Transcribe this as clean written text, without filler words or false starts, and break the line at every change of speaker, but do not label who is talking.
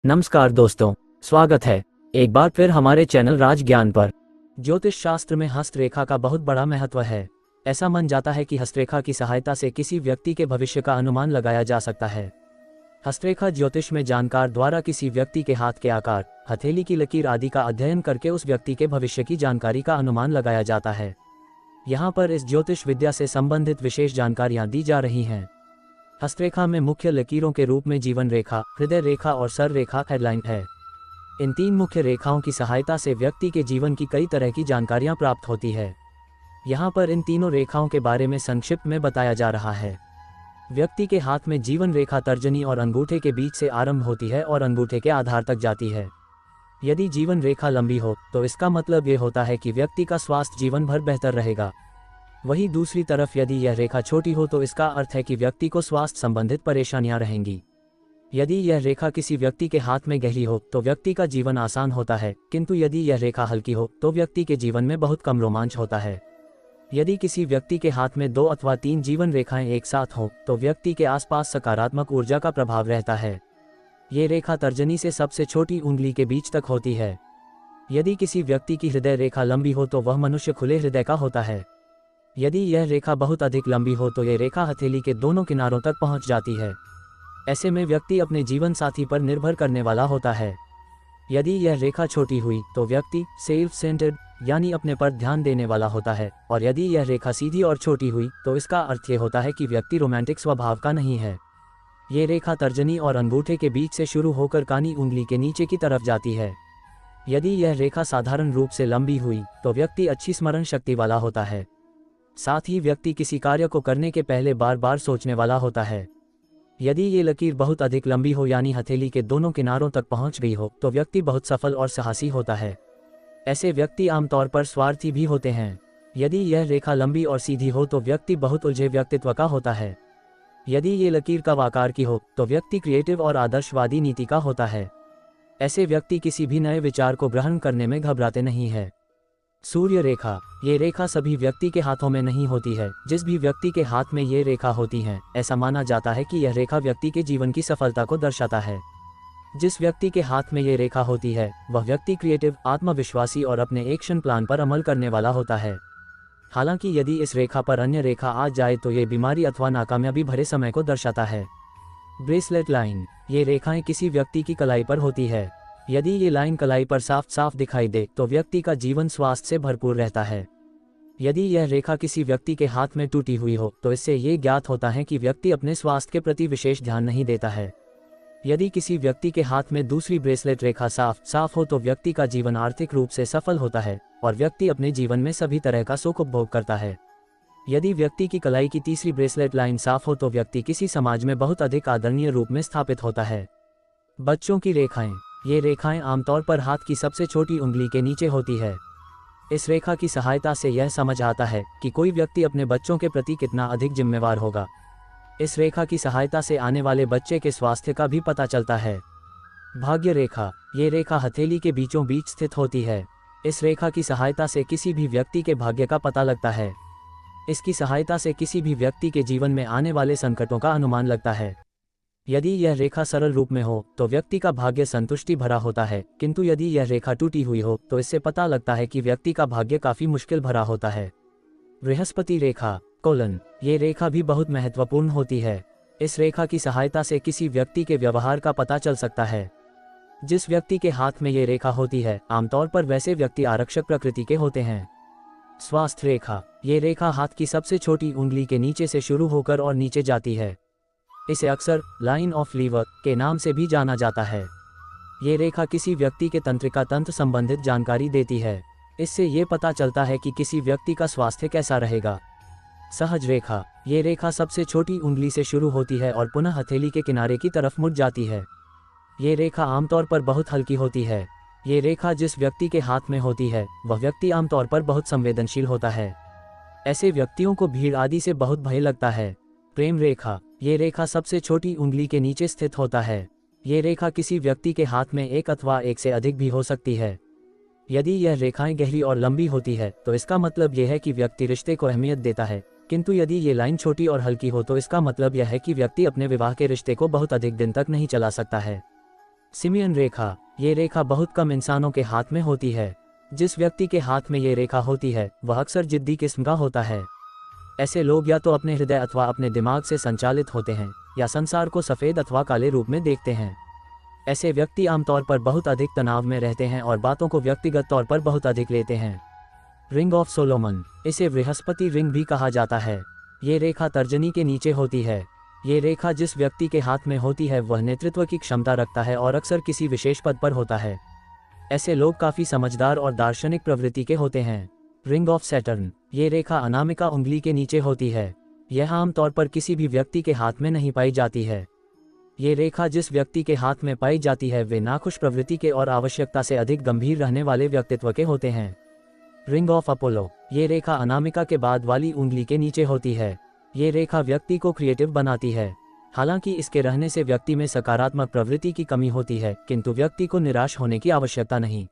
नमस्कार दोस्तों, स्वागत है एक बार फिर हमारे चैनल राज ज्ञान पर। ज्योतिष शास्त्र में हस्तरेखा का बहुत बड़ा महत्व है। ऐसा मन जाता है कि हस्तरेखा की सहायता से किसी व्यक्ति के भविष्य का अनुमान लगाया जा सकता है। हस्तरेखा ज्योतिष में जानकार द्वारा किसी व्यक्ति के हाथ के आकार, हथेली की लकीर आदि का अध्ययन करके उस व्यक्ति के भविष्य की जानकारी का अनुमान लगाया जाता है। यहाँ पर इस ज्योतिष विद्या से संबंधित विशेष जानकारियाँ दी जा रही हैं। हस्तरेखा में मुख्य लकीरों के रूप में जीवन रेखा, हृदय रेखा और सर रेखा हेडलाइन है। इन तीन मुख्य रेखाओं की सहायता से व्यक्ति के जीवन की कई तरह की जानकारियां प्राप्त होती है। यहाँ पर इन तीनों रेखाओं के बारे में संक्षिप्त में बताया जा रहा है। व्यक्ति के हाथ में जीवन रेखा तर्जनी और अंगूठे के बीच से आरंभ होती है और अंगूठे के आधार तक जाती है। यदि जीवन रेखा लंबी हो तो इसका मतलब ये होता है कि व्यक्ति का स्वास्थ्य जीवन भर बेहतर रहेगा। वहीं दूसरी तरफ यदि यह रेखा छोटी हो तो इसका अर्थ है कि व्यक्ति को स्वास्थ्य संबंधित परेशानियां रहेंगी। यदि यह रेखा किसी व्यक्ति के हाथ में गहरी हो तो व्यक्ति का जीवन आसान होता है, किंतु यदि यह रेखा हल्की हो तो व्यक्ति के जीवन में बहुत कम रोमांच होता है। यदि किसी व्यक्ति के हाथ में 2 अथवा 3 जीवन रेखाएं एक साथ हों तो व्यक्ति के आसपास सकारात्मक ऊर्जा का प्रभाव रहता है। ये रेखा तर्जनी से सबसे छोटी उंगली के बीच तक होती है। यदि किसी व्यक्ति की हृदय रेखा लंबी हो तो वह मनुष्य खुले हृदय का होता है। यदि यह रेखा बहुत अधिक लंबी हो तो यह रेखा हथेली के दोनों किनारों तक पहुंच जाती है। ऐसे में व्यक्ति अपने जीवन साथी पर निर्भर करने वाला होता है। यदि यह रेखा छोटी हुई तो व्यक्ति सेल्फ सेंटर्ड यानी अपने पर ध्यान देने वाला होता है, और यदि यह रेखा सीधी और छोटी हुई तो इसका अर्थ ये होता है कि व्यक्ति रोमांटिक स्वभाव का नहीं है। ये रेखा तर्जनी और अंगूठे के बीच से शुरू होकर कानी उंगली के नीचे की तरफ जाती है। यदि यह रेखा साधारण रूप से लंबी हुई तो व्यक्ति अच्छी स्मरण शक्ति वाला होता है। साथ ही व्यक्ति किसी कार्य को करने के पहले बार बार सोचने वाला होता है। यदि ये लकीर बहुत अधिक लंबी हो यानी हथेली के दोनों किनारों तक पहुंच गई हो तो व्यक्ति बहुत सफल और साहसी होता है। ऐसे व्यक्ति आमतौर पर स्वार्थी भी होते हैं। यदि यह रेखा लंबी और सीधी हो तो व्यक्ति बहुत उलझे व्यक्तित्व का होता है। यदि ये लकीर कव आकार की हो तो व्यक्ति क्रिएटिव और आदर्शवादी नीति का होता है। ऐसे व्यक्ति किसी भी नए विचार को ग्रहण करने में घबराते नहीं है। सूर्य रेखा, ये रेखा सभी व्यक्ति के हाथों में नहीं होती है। जिस भी व्यक्ति के हाथ में ये रेखा होती है ऐसा माना जाता है कि यह रेखा व्यक्ति के जीवन की सफलता को दर्शाता है। जिस व्यक्ति के हाथ में ये रेखा होती है वह व्यक्ति क्रिएटिव, आत्मविश्वासी और अपने एक्शन प्लान पर अमल करने वाला होता है। हालांकि यदि इस रेखा पर अन्य रेखा आ जाए तो ये बीमारी अथवा नाकामयाबी भरे समय को दर्शाता है। ब्रेसलेट लाइन, ये रेखाएं किसी व्यक्ति की कलाई पर होती है। यदि ये लाइन कलाई पर साफ साफ दिखाई दे तो व्यक्ति का जीवन स्वास्थ्य से भरपूर रहता है। यदि यह रेखा किसी व्यक्ति के हाथ में टूटी हुई हो तो इससे ये ज्ञात होता है कि व्यक्ति अपने स्वास्थ्य के प्रति विशेष ध्यान नहीं देता है। यदि किसी व्यक्ति के हाथ में दूसरी ब्रेसलेट रेखा साफ साफ हो तो व्यक्ति का जीवन आर्थिक रूप से सफल होता है और व्यक्ति अपने जीवन में सभी तरह का सुख उपभोग करता है। यदि व्यक्ति की कलाई की तीसरी ब्रेसलेट लाइन साफ हो तो व्यक्ति किसी समाज में बहुत अधिक आदरणीय रूप में स्थापित होता है। बच्चों की रेखाएं, ये रेखाएं आमतौर पर हाथ की सबसे छोटी उंगली के नीचे होती है। इस रेखा की सहायता से यह समझ आता है कि कोई व्यक्ति अपने बच्चों के प्रति कितना अधिक जिम्मेवार होगा। इस रेखा की सहायता से आने वाले बच्चे के स्वास्थ्य का भी पता चलता है। भाग्य रेखा, ये रेखा हथेली के बीचों बीच स्थित होती है। इस रेखा की सहायता से किसी भी व्यक्ति के भाग्य का पता लगता है। इसकी सहायता से किसी भी व्यक्ति के जीवन में आने वाले संकटों का अनुमान लगता है। यदि यह रेखा सरल रूप में हो तो व्यक्ति का भाग्य संतुष्टि भरा होता है, किंतु यदि यह रेखा टूटी हुई हो तो इससे पता लगता है कि व्यक्ति का भाग्य काफी मुश्किल भरा होता है। बृहस्पति रेखा कोलन, ये रेखा भी बहुत महत्वपूर्ण होती है। इस रेखा की सहायता से किसी व्यक्ति के व्यवहार का पता चल सकता है। जिस व्यक्ति के हाथ में ये रेखा होती है आमतौर पर वैसे व्यक्ति आरक्षक प्रकृति के होते हैं। स्वास्थ्य रेखा, ये रेखा हाथ की सबसे छोटी उंगली के नीचे से शुरू होकर और नीचे जाती है। इसे अक्सर लाइन ऑफ लीवर के नाम से भी जाना जाता है। ये रेखा किसी व्यक्ति के तंत्रिका तंत्र संबंधित जानकारी देती है। इससे ये पता चलता है कि किसी व्यक्ति का स्वास्थ्य कैसा रहेगा। सहज रेखा, ये रेखा सबसे छोटी उंगली से शुरू होती है और पुनः हथेली के किनारे की तरफ मुड़ जाती है। ये रेखा आमतौर पर बहुत हल्की होती है। ये रेखा जिस व्यक्ति के हाथ में होती है वह व्यक्ति आमतौर पर बहुत संवेदनशील होता है। ऐसे व्यक्तियों को भीड़ आदि से बहुत भय लगता है। प्रेम रेखा, ये रेखा सबसे छोटी उंगली के नीचे स्थित होता है। ये रेखा किसी व्यक्ति के हाथ में एक अथवा एक से अधिक भी हो सकती है। यदि यह रेखाएं गहरी और लंबी होती है तो इसका मतलब यह है कि व्यक्ति रिश्ते को अहमियत देता है, किंतु यदि ये लाइन छोटी और हल्की हो तो इसका मतलब यह है कि व्यक्ति अपने विवाह के रिश्ते को बहुत अधिक दिन तक नहीं चला सकता है। सिमियन रेखा, ये रेखा बहुत कम इंसानों के हाथ में होती है। जिस व्यक्ति के हाथ में ये रेखा होती है वह अक्सर जिद्दी किस्म का होता है। ऐसे लोग या तो अपने हृदय अथवा अपने दिमाग से संचालित होते हैं या संसार को सफ़ेद अथवा काले रूप में देखते हैं। ऐसे व्यक्ति आमतौर पर बहुत अधिक तनाव में रहते हैं और बातों को व्यक्तिगत तौर पर बहुत अधिक लेते हैं। रिंग ऑफ सोलोमन, इसे बृहस्पति रिंग भी कहा जाता है। ये रेखा तर्जनी के नीचे होती है। ये रेखा जिस व्यक्ति के हाथ में होती है वह नेतृत्व की क्षमता रखता है और अक्सर किसी विशेष पद पर होता है। ऐसे लोग काफ़ी समझदार और दार्शनिक प्रवृत्ति के होते हैं। रिंग ऑफ सैटर्न, ये रेखा अनामिका उंगली के नीचे होती है। यह आमतौर पर किसी भी व्यक्ति के हाथ में नहीं पाई जाती है। ये रेखा जिस व्यक्ति के हाथ में पाई जाती है वे नाखुश प्रवृत्ति के और आवश्यकता से अधिक गंभीर रहने वाले व्यक्तित्व के होते हैं। रिंग ऑफ अपोलो, ये रेखा अनामिका के बाद वाली उंगली के नीचे होती है। ये रेखा व्यक्ति को क्रिएटिव बनाती है। हालांकि इसके रहने से व्यक्ति में सकारात्मक प्रवृत्ति की कमी होती है, किंतु व्यक्ति को निराश होने की आवश्यकता नहीं।